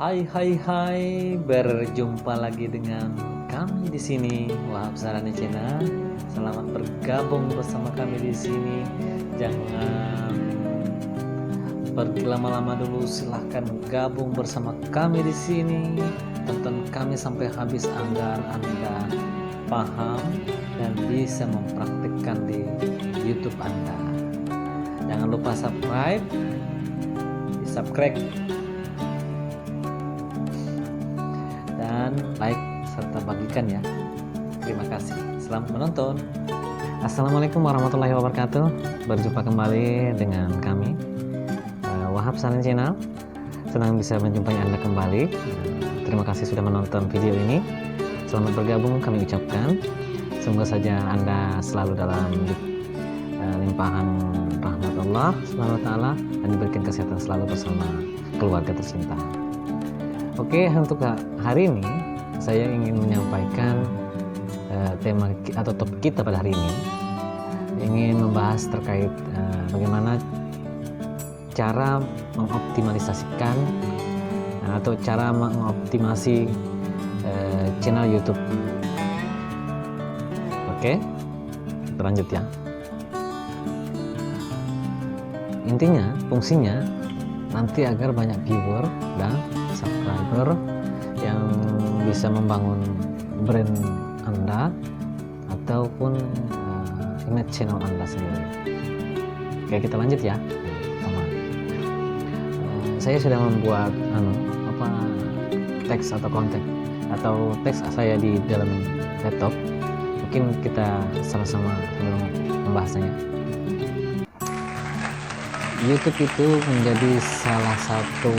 Hai, berjumpa lagi dengan kami di sini, Wahab Sarani Channel. Selamat bergabung bersama kami di sini. Jangan pergi lama-lama dulu, silahkan gabung bersama kami di sini. Tonton kami sampai habis agar Anda paham dan bisa mempraktikkan di YouTube Anda. Jangan lupa subscribe dan like serta bagikan ya. Terima kasih. Selamat menonton. Assalamualaikum warahmatullahi wabarakatuh. Berjumpa kembali dengan kami, Wahab Sarani Channel. Senang bisa menjumpai Anda kembali. Terima kasih sudah menonton video ini. Selamat bergabung kami ucapkan. Semoga saja Anda selalu dalam limpahan rahmat Allah Subhanahu wa taala dan diberikan kesehatan selalu bersama keluarga tercinta. Oke, untuk hari ini saya ingin menyampaikan tema atau topik kita pada hari ini, ingin membahas terkait bagaimana cara mengoptimalisasikan atau cara mengoptimasi channel YouTube. Oke, kita lanjut ya. Intinya, fungsinya nanti agar banyak viewer dan subscriber yang bisa membangun brand Anda ataupun image channel Anda sendiri. Oke, kita lanjut ya. Pertama, saya sudah membuat teks atau konten atau teks saya di dalam laptop. Mungkin kita sama-sama membahasnya. YouTube itu menjadi salah satu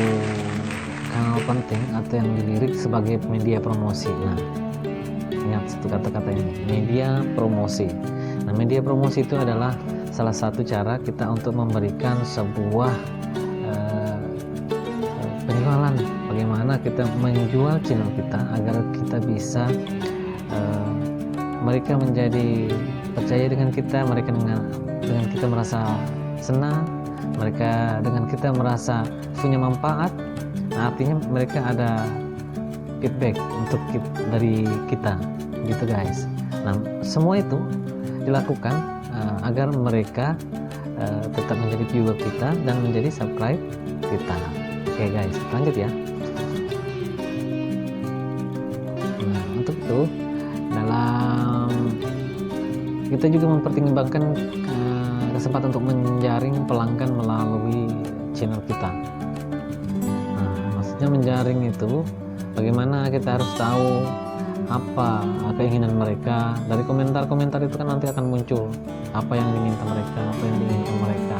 kanal penting atau yang dilirik sebagai media promosi. Nah, ingat satu kata-kata ini, media promosi. Nah, media promosi itu adalah salah satu cara kita untuk memberikan sebuah penjualan. Bagaimana kita menjual channel kita agar kita bisa mereka menjadi percaya dengan kita, mereka dengan kita merasa senang, mereka dengan kita merasa punya manfaat. Nah, artinya mereka ada feedback dari kita gitu guys. Nah, semua itu dilakukan agar mereka tetap menjadi viewer kita dan menjadi subscribe kita. Oke guys, lanjut ya. Nah, untuk itu kita juga mempertimbangkan kesempatan untuk menjaring pelanggan melalui channel kita. Nah, maksudnya menjaring itu bagaimana kita harus tahu apa keinginan mereka. Dari komentar-komentar itu kan nanti akan muncul apa yang diminta mereka, apa yang diinginkan mereka.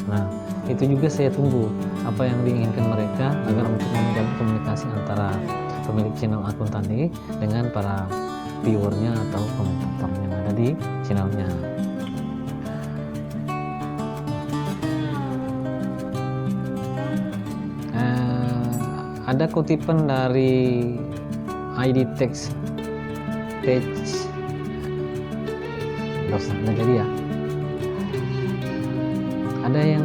Nah, itu juga saya tunggu apa yang diinginkan mereka agar untuk menjalin komunikasi antara pemilik channel akun tadi dengan para viewernya atau komentatornya yang ada di channelnya. Ada kutipan dari ID text page jadi ya. Ada yang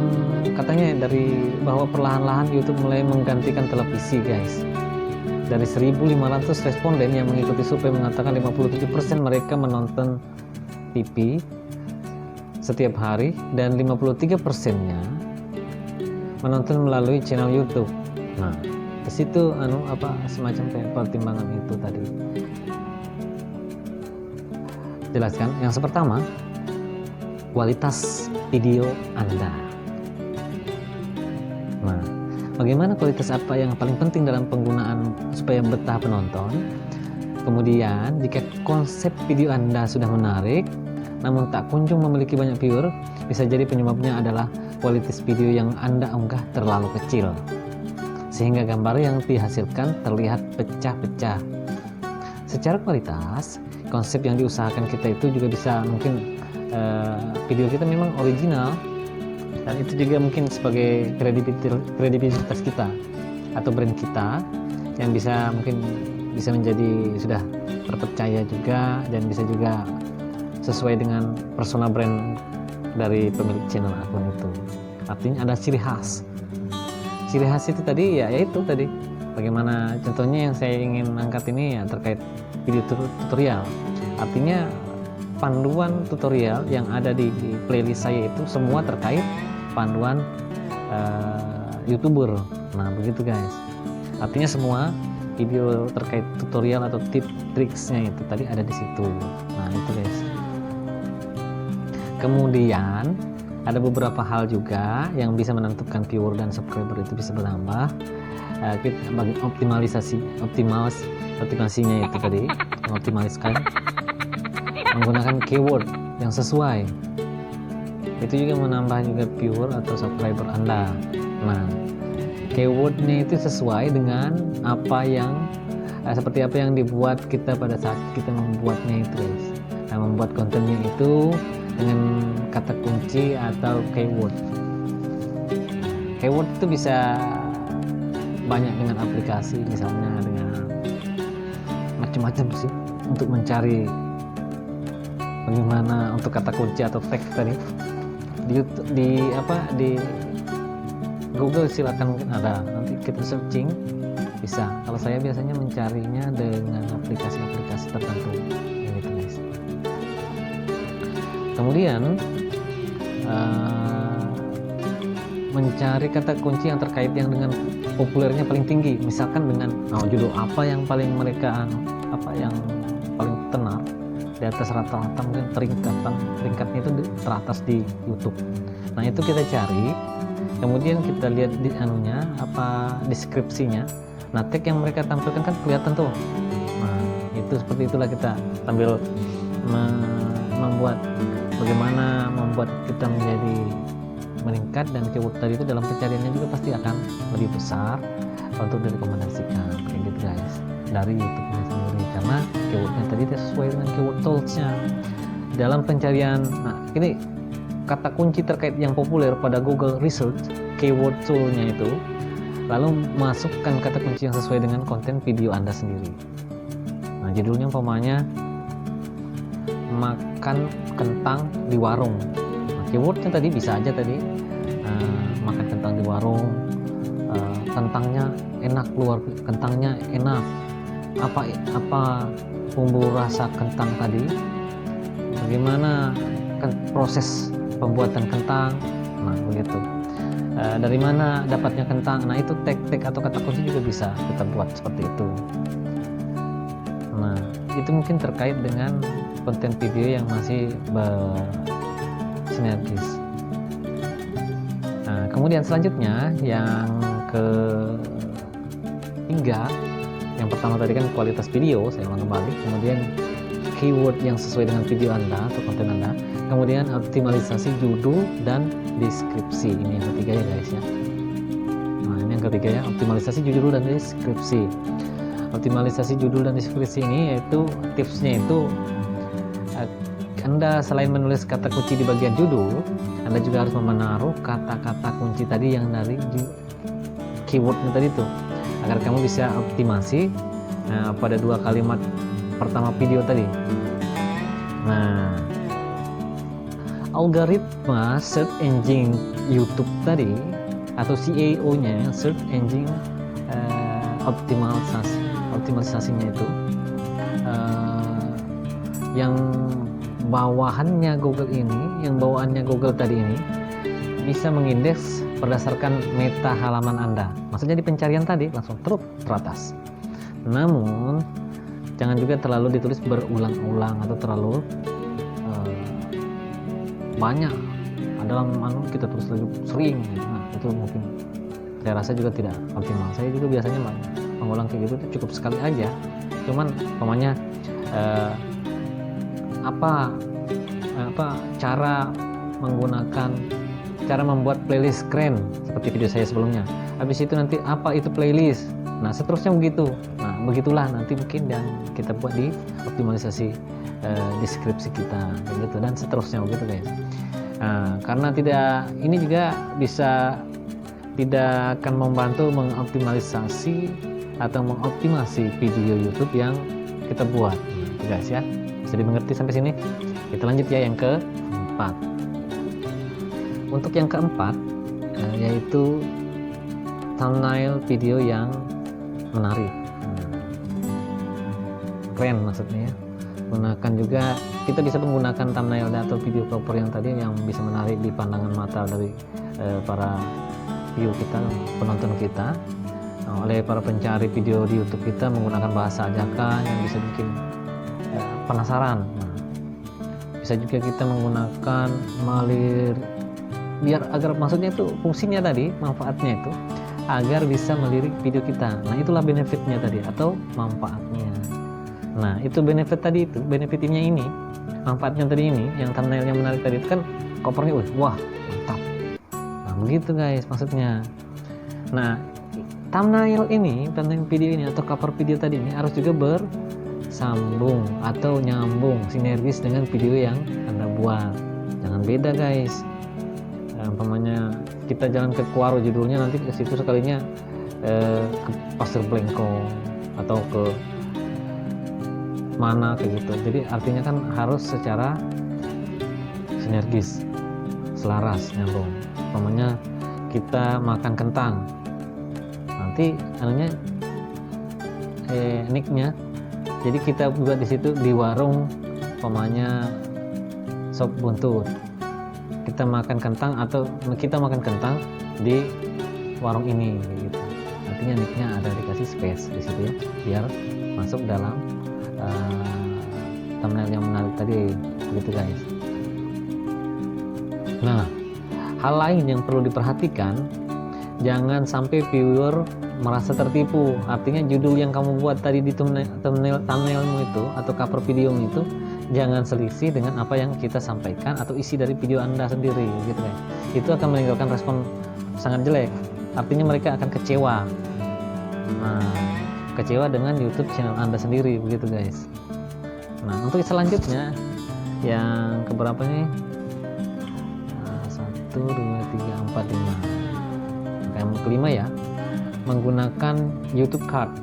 katanya dari bahwa perlahan-lahan YouTube mulai menggantikan televisi guys. Dari 1.500 responden yang mengikuti survei mengatakan 57% mereka menonton TV setiap hari dan 53%-nya menonton melalui channel YouTube. Nah, di situ semacam kayak pertimbangan itu tadi. Jelaskan. Yang pertama, kualitas video Anda. Nah, bagaimana kualitas apa yang paling penting dalam penggunaan supaya betah penonton? Kemudian, jika konsep video Anda sudah menarik namun tak kunjung memiliki banyak viewer, bisa jadi penyebabnya adalah kualitas video yang Anda unggah terlalu kecil, sehingga gambar yang dihasilkan terlihat pecah-pecah. Secara kualitas, konsep yang diusahakan kita itu juga bisa mungkin video kita memang original, dan itu juga mungkin sebagai kredibilitas kita atau brand kita yang mungkin bisa menjadi sudah terpercaya juga dan bisa juga sesuai dengan persona brand dari pemilik channel akun itu. Artinya ada ciri khas ciri khas itu tadi ya itu tadi bagaimana contohnya yang saya ingin angkat ini ya terkait video tutorial. Artinya panduan tutorial yang ada di playlist saya itu semua terkait panduan YouTuber. Nah begitu guys, artinya semua video terkait tutorial atau tips triksnya itu tadi ada di situ. Nah itu guys. Kemudian ada beberapa hal juga yang bisa menentukan viewer dan subscriber itu bisa bertambah. Kita bagi optimasinya itu tadi mengoptimalkan menggunakan keyword yang sesuai. Itu juga menambah juga viewer atau subscriber Anda. Nah, keywordnya itu sesuai dengan apa yang seperti apa yang dibuat kita pada saat kita membuatnya itu guys. Nah, membuat kontennya itu dengan kata kunci atau keyword. Keyword itu bisa banyak dengan aplikasi, misalnya dengan macam-macam sih untuk mencari bagaimana untuk kata kunci atau tag tadi di Google silakan mungkin ada, nanti kita searching bisa. Kalau saya biasanya mencarinya dengan aplikasi-aplikasi tertentu gitu guys. Kemudian mencari kata kunci yang terkait yang dengan populernya paling tinggi, misalkan dengan judul apa yang paling mereka apa yang paling tenar di atas rata-rata, mungkin peringkatnya itu teratas di YouTube. Nah itu kita cari, kemudian kita lihat di anunya apa deskripsinya. Nah tag yang mereka tampilkan kan kelihatan tuh. Nah itu seperti itulah kita sambil membuat bagaimana membuat kita menjadi meningkat, dan keyword tadi itu dalam pencariannya juga pasti akan lebih besar untuk direkomendasikan kayak gitu guys dari YouTube-nya sendiri, karena keywordnya tadi sesuai dengan keyword tools-nya dalam pencarian. Nah ini kata kunci terkait yang populer pada Google Research keyword tool-nya itu, lalu masukkan kata kunci yang sesuai dengan konten video Anda sendiri. Nah judulnya umpamanya makan kentang di warung. Nah, keywordnya tadi bisa aja tadi makan kentang di warung, kentangnya enak, kentangnya enak, apa bumbu rasa kentang tadi, bagaimana proses pembuatan kentang. Nah begitu, dari mana dapatnya kentang. Nah itu tag-tag atau kata kunci juga bisa kita buat seperti itu. Nah itu mungkin terkait dengan konten video yang masih bersinergis. Nah, kemudian selanjutnya yang ketiga, yang pertama tadi kan kualitas video, saya ulang kembali. Kemudian keyword yang sesuai dengan video Anda atau konten Anda. Kemudian optimalisasi judul dan deskripsi. Ini yang ketiga ya guys ya. Nah ini yang ketiga ya, optimalisasi judul dan deskripsi. Optimalisasi judul dan deskripsi ini yaitu tipsnya itu Anda selain menulis kata kunci di bagian judul, Anda juga harus menaruh kata-kata kunci tadi yang dari keywordnya tadi itu, agar kamu bisa optimasi pada 2 kalimat pertama video tadi. Nah, algoritma search engine YouTube tadi atau CAO-nya, search engine optimalisasinya itu yang bawahannya Google ini, yang bawaannya Google tadi ini bisa mengindeks berdasarkan meta halaman Anda. Maksudnya di pencarian tadi langsung teratas. Namun jangan juga terlalu ditulis berulang-ulang atau terlalu banyak. Dalam kita tulis lagi sering. Nah itu mungkin saya rasa juga tidak optimal. Saya juga biasanya mengulang kayak gitu cukup sekali aja. Cuman umpamanya apa cara membuat playlist keren seperti video saya sebelumnya. Habis itu nanti apa itu playlist. Nah seterusnya begitu. Nah begitulah nanti mungkin yang kita buat di optimalisasi deskripsi kita gitu, dan seterusnya begitu guys. Nah, karena ini juga tidak akan membantu mengoptimalisasi atau mengoptimasi video YouTube yang kita buat guys ya. Bisa dimengerti sampai sini? Kita lanjut ya yang keempat. Untuk yang keempat yaitu thumbnail video yang menarik. Keren maksudnya ya. Gunakan juga, kita bisa menggunakan thumbnail atau video cover yang tadi yang bisa menarik di pandangan mata dari para view kita, penonton kita. Oleh para pencari video di YouTube kita menggunakan bahasa ajakan yang bisa bikin penasaran. Bisa juga kita menggunakan biar agar maksudnya itu fungsinya tadi, manfaatnya itu agar bisa melirik video kita. Nah, itulah benefitnya tadi atau manfaatnya. Nah, itu benefit tadi, itu benefitnya ini, manfaatnya tadi ini, yang thumbnailnya menarik tadi itu kan covernya wah mantap. Nah, begitu guys maksudnya. Nah, thumbnail video ini atau cover video tadi ini harus juga bersambung atau nyambung sinergis dengan video yang Anda buat. Jangan beda guys. Umpamanya kita jalan ke Kuaro judulnya, nanti ke situ sekalinya ke Pasir Blengkong atau ke mana kayak gitu. Jadi artinya kan harus secara sinergis, selaras, nyambung. Umpamanya kita makan kentang, nanti anunya nicknya jadi kita buat di situ di warung umpamanya sop buntut, kita makan kentang atau kita makan kentang di warung ini gitu. Artinya nicknya ada dikasih space di situ ya, biar masuk dalam thumbnail yang menarik tadi, begitu guys. Nah, hal lain yang perlu diperhatikan, jangan sampai viewer merasa tertipu. Artinya judul yang kamu buat tadi di thumbnailmu itu atau cover videomu itu jangan selisih dengan apa yang kita sampaikan atau isi dari video Anda sendiri gitu kan. Itu akan meninggalkan respon sangat jelek. Artinya mereka akan kecewa. Nah, kecewa dengan YouTube channel Anda sendiri, begitu guys. Nah, untuk selanjutnya yang keberapa nih? 1, 2, 3, 4, 5. Yang kelima ya, menggunakan YouTube Card.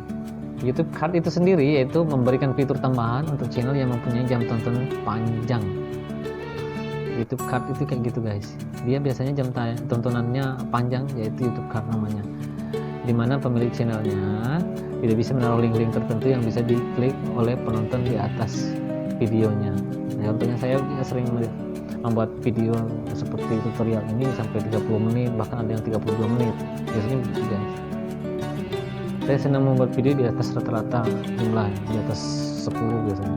YouTube Card itu sendiri yaitu memberikan fitur tambahan untuk channel yang mempunyai jam tonton panjang. YouTube Card itu kayak gitu guys. Dia biasanya jam tontonannya panjang, yaitu YouTube Card namanya. Dimana pemilik channelnya tidak bisa menaruh link-link tertentu yang bisa diklik oleh penonton di atas videonya. Nah, contohnya saya sering membuat video seperti tutorial ini sampai 30 menit, bahkan ada yang 32 menit. Biasanya begitu guys. Saya senang membuat video di atas rata-rata jumlah, di atas 10 biasanya.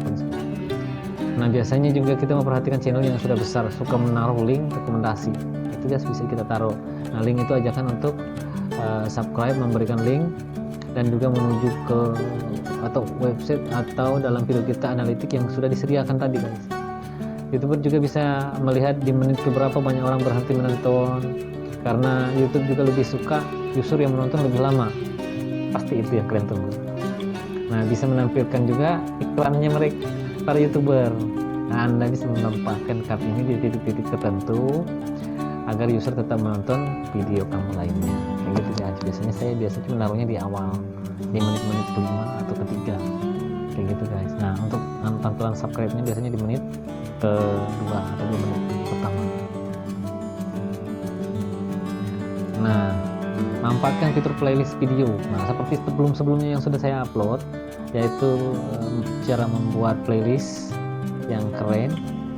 Nah, biasanya juga kita memperhatikan channel yang sudah besar, suka menaruh link rekomendasi. Itu guys bisa kita taruh. Nah, link itu ajakan untuk subscribe, memberikan link, dan juga menuju ke atau website atau dalam video kita analitik yang sudah disediakan tadi guys. YouTuber juga bisa melihat di menit keberapa banyak orang berhenti menonton, karena YouTube juga lebih suka user yang menonton lebih lama. Pasti itu yang kalian tunggu. Nah, bisa menampilkan juga iklannya mereka para YouTuber. Nah, Anda bisa menambahkan card ini di titik-titik tertentu agar user tetap menonton video kamu lainnya. Kayak gitu ya. Biasanya saya menaruhnya di awal, di menit-menit kelima atau ketiga. Kayak gitu guys. Nah, untuk tampilan subscribe-nya biasanya di menit kedua atau 2 menit pertama. Nah, manfaatkan fitur playlist video. Nah, seperti sebelumnya yang sudah saya upload, yaitu cara membuat playlist yang keren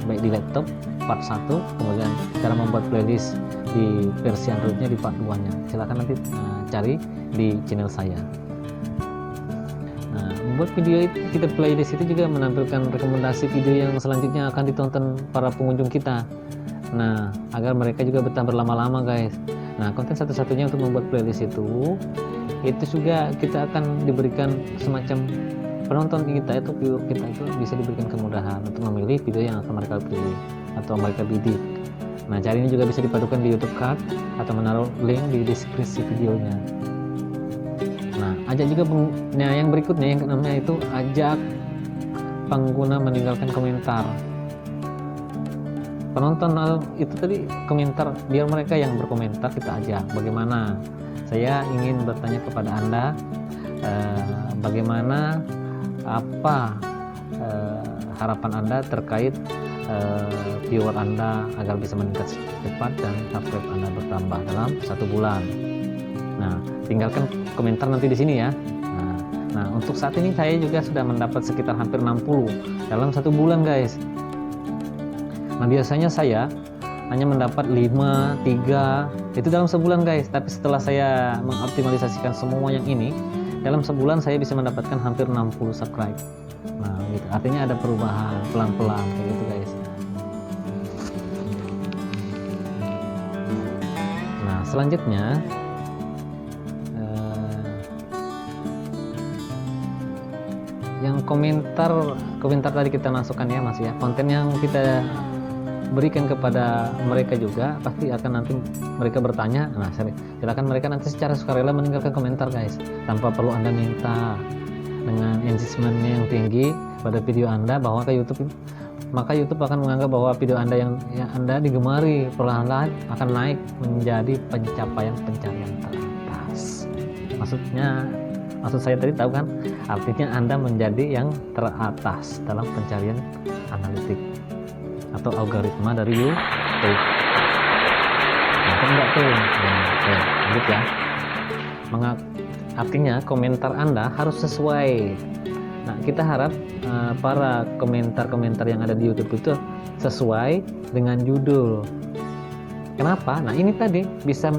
baik di laptop part 1, kemudian cara membuat playlist di versi Androidnya di part 2 nya. Silahkan nanti cari di channel saya. Nah, membuat video kita playlist itu juga menampilkan rekomendasi video yang selanjutnya akan ditonton para pengunjung kita. Nah, agar mereka juga betah berlama-lama guys. Nah, konten satu-satunya untuk membuat playlist itu juga kita akan diberikan semacam penonton kita itu, viewer kita itu bisa diberikan kemudahan untuk memilih video yang akan mereka pilih atau mereka bidik. Nah, cara ini juga bisa dipadukan di YouTube Card atau menaruh link di deskripsi videonya. Nah, ajak juga yang berikutnya yang keenamnya itu ajak pengguna meninggalkan komentar. Penonton itu tadi komentar, biar mereka yang berkomentar kita ajak. Bagaimana? Saya ingin bertanya kepada Anda, bagaimana, apa harapan Anda terkait viewer Anda agar bisa meningkat cepat dan subscribe Anda bertambah dalam 1 bulan. Nah, tinggalkan komentar nanti di sini ya. Nah, untuk saat ini saya juga sudah mendapat sekitar hampir 60 dalam 1 bulan guys. Nah, biasanya saya hanya mendapat 5, 3 itu dalam sebulan guys. Tapi setelah saya mengoptimalisasikan semua yang ini, dalam sebulan saya bisa mendapatkan hampir 60 subscribe. Nah, gitu. Artinya ada perubahan pelan-pelan kayak gitu guys. Nah, selanjutnya yang komentar tadi kita masukkan ya Mas ya. Konten yang kita berikan kepada mereka juga pasti akan nanti mereka bertanya. Nah, silakan mereka nanti secara sukarela meninggalkan komentar guys, tanpa perlu Anda minta. Dengan engagement-nya yang tinggi pada video Anda bawa ke YouTube, maka YouTube akan menganggap bahwa video Anda yang Anda digemari, perlahan-lahan akan naik menjadi pencapaian pencarian teratas. Maksud saya tadi tahu kan, artinya Anda menjadi yang teratas dalam pencarian analitik atau algoritma dari YouTube. Nah, kan enggak tuh. Oke, lanjut ya. Artinya komentar Anda harus sesuai. Nah, kita harap para komentar yang ada di YouTube itu sesuai dengan judul. Kenapa? Nah, ini tadi bisa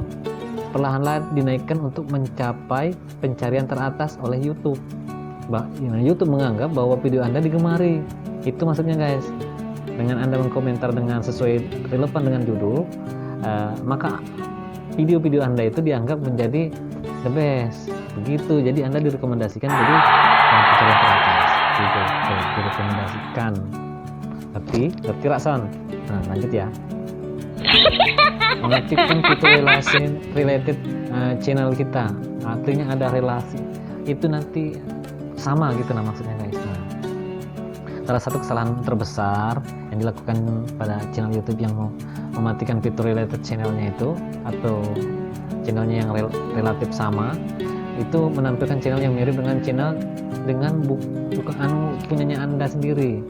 perlahan-lahan dinaikkan untuk mencapai pencarian teratas oleh YouTube. YouTube menganggap bahwa video Anda digemari. Itu maksudnya guys. Dengan Anda mengkomentar dengan sesuai relevan dengan judul, maka video-video Anda itu dianggap menjadi the best. Begitu. Jadi Anda direkomendasikan jadi pencarian teratas. Gitu. Direkomendasikan. Ngerti Rakson? Nah, lanjut ya. Mengaktifkan fitur related channel kita, artinya ada relasi itu nanti sama gitu nah maksudnya guys. Nah, salah satu kesalahan terbesar yang dilakukan pada channel YouTube yang mau mematikan fitur related channelnya itu atau channelnya yang relatif sama itu menampilkan channel yang mirip dengan channel dengan bukan punyanya Anda sendiri.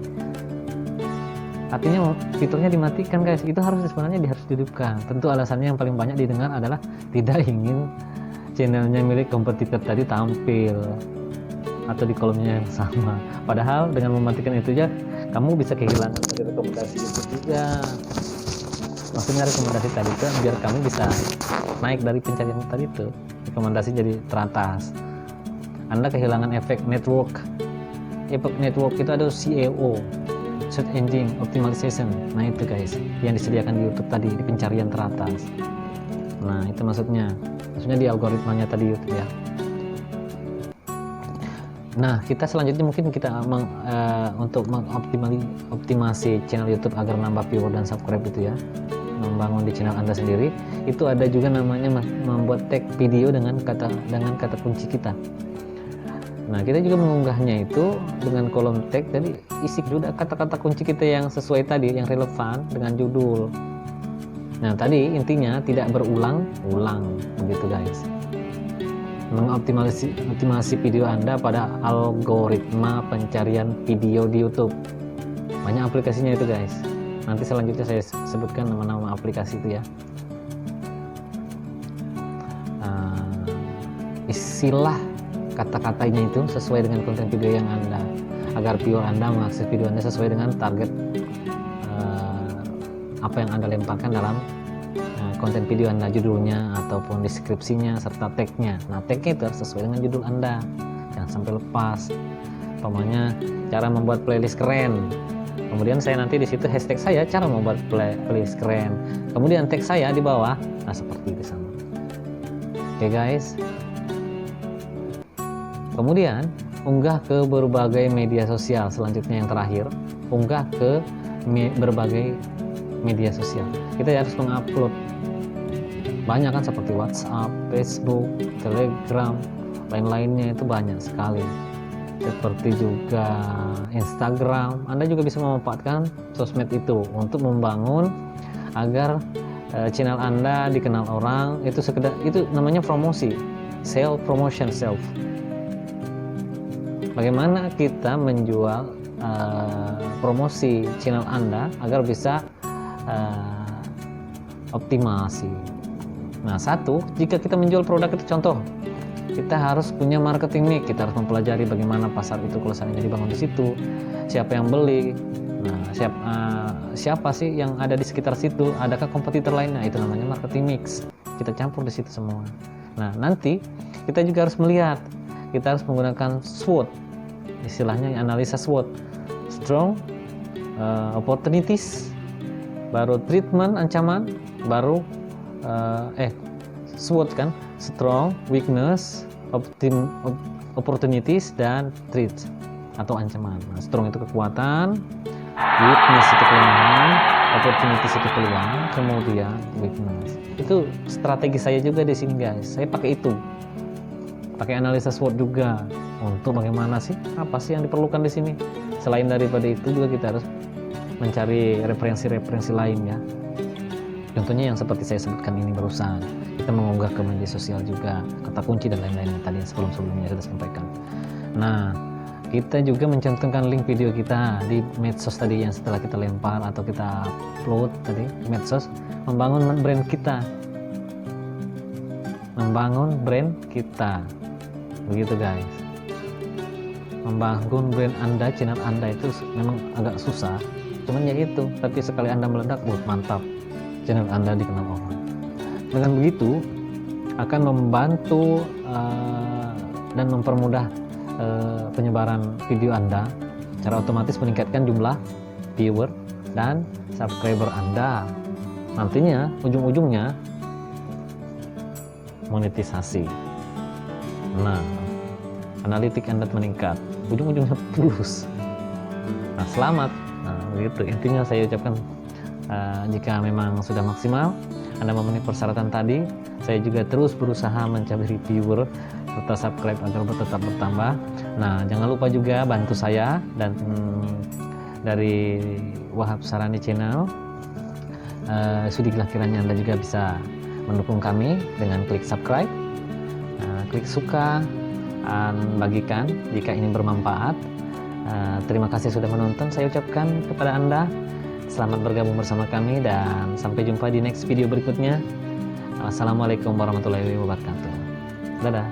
Artinya fiturnya dimatikan guys. Itu sebenarnya harus dihidupkan. Tentu alasannya yang paling banyak didengar adalah tidak ingin channelnya milik kompetitor tadi tampil atau di kolomnya yang sama. Padahal dengan mematikan itu aja kamu bisa kehilangan dari rekomendasi itu juga. Maksudnya rekomendasi tadi itu biar kamu bisa naik dari pencarian tadi itu, rekomendasi jadi teratas. Anda kehilangan efek network. Efek network itu ada SEO, Search Engine Optimization. Nah, itu guys yang disediakan di YouTube tadi di pencarian teratas. Nah, itu maksudnya di algoritmanya tadi YouTube ya. Nah, kita selanjutnya mungkin kita untuk mengoptimasi channel YouTube agar nambah viewer dan subscribe itu ya, membangun di channel Anda sendiri. Itu ada juga namanya membuat tag video dengan kata kunci kita. Nah, kita juga mengunggahnya itu dengan kolom tag, jadi isi juga kata-kata kunci kita yang sesuai tadi, yang relevan dengan judul. Nah, tadi intinya tidak berulang-ulang, begitu guys. Mengoptimasi video Anda pada algoritma pencarian video di YouTube. Banyak aplikasinya itu guys. Nanti selanjutnya saya sebutkan nama-nama aplikasi itu ya. Istilah kata-katanya itu sesuai dengan konten video yang Anda, agar viewer Anda mengakses video Anda sesuai dengan target apa yang Anda lemparkan dalam konten video Anda, judulnya ataupun deskripsinya serta tagnya. Nah, tagnya itu harus sesuai dengan judul Anda, jangan sampai lepas. Umpamanya cara membuat playlist keren, kemudian saya nanti di situ hashtag saya cara membuat playlist keren, kemudian tag saya di bawah. Nah, seperti itu sama. Oke guys. Kemudian unggah ke berbagai media sosial. Selanjutnya yang terakhir, unggah ke berbagai media sosial. Kita harus mengupload banyak kan, seperti WhatsApp, Facebook, Telegram, lain-lainnya itu banyak sekali. Seperti juga Instagram. Anda juga bisa memanfaatkan sosmed itu untuk membangun agar channel Anda dikenal orang. Itu namanya promosi, self promotion, self. Bagaimana kita menjual promosi channel Anda agar bisa optimasi. Nah, jika kita menjual produk itu, contoh kita harus punya marketing mix. Kita harus mempelajari bagaimana pasar itu kalau seandainya dibangun di situ, siapa yang beli, nah siapa sih yang ada di sekitar situ, adakah kompetitor lainnya, itu namanya marketing mix. Kita campur di situ semua. Nah, nanti kita juga harus melihat, kita harus menggunakan SWOT, istilahnya analisa SWOT, strong, opportunities, baru treatment, ancaman, baru SWOT kan, strong, weakness, opportunities, dan threat atau ancaman. Nah, strong itu kekuatan, weakness itu kelemahan, opportunities itu peluang, kemudian weakness. Itu strategi saya juga di sini guys. Saya pakai itu, pakai analisa SWOT juga untuk bagaimana sih, apa sih yang diperlukan di sini. Selain daripada itu juga kita harus mencari referensi-referensi lain ya. Contohnya yang seperti saya sebutkan ini barusan, kita mengunggah ke media sosial juga, kata kunci dan lain-lainnya tadi sebelum-sebelumnya sudah sampaikan. Nah, kita juga mencantumkan link video kita di medsos tadi yang setelah kita lempar atau kita upload tadi di medsos, membangun brand kita, begitu guys. Membangun brand Anda, channel Anda itu memang agak susah, cuman ya itu, tapi sekali Anda meledak, mantap, channel Anda dikenal orang. Dengan begitu akan membantu dan mempermudah penyebaran video Anda, secara otomatis meningkatkan jumlah viewer dan subscriber Anda. Nantinya ujung-ujungnya monetisasi. Nah, analitik Anda meningkat, ujung-ujungnya plus. Nah, selamat. Nah, begitu intinya saya ucapkan. Jika memang sudah maksimal Anda memenuhi persyaratan tadi, saya juga terus berusaha mencari viewer serta subscribe agar tetap bertambah. Nah, jangan lupa juga bantu saya dan dari Wahab Sarani Channel. Sudilah kiranya Anda juga bisa mendukung kami dengan klik subscribe, klik suka, dan bagikan jika ini bermanfaat. Terima kasih sudah menonton. Saya ucapkan kepada Anda selamat bergabung bersama kami dan sampai jumpa di next video berikutnya. Assalamualaikum warahmatullahi wabarakatuh. Dadah.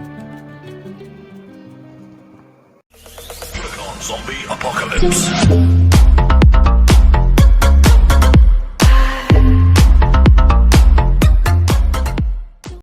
Zombie Apocalypse.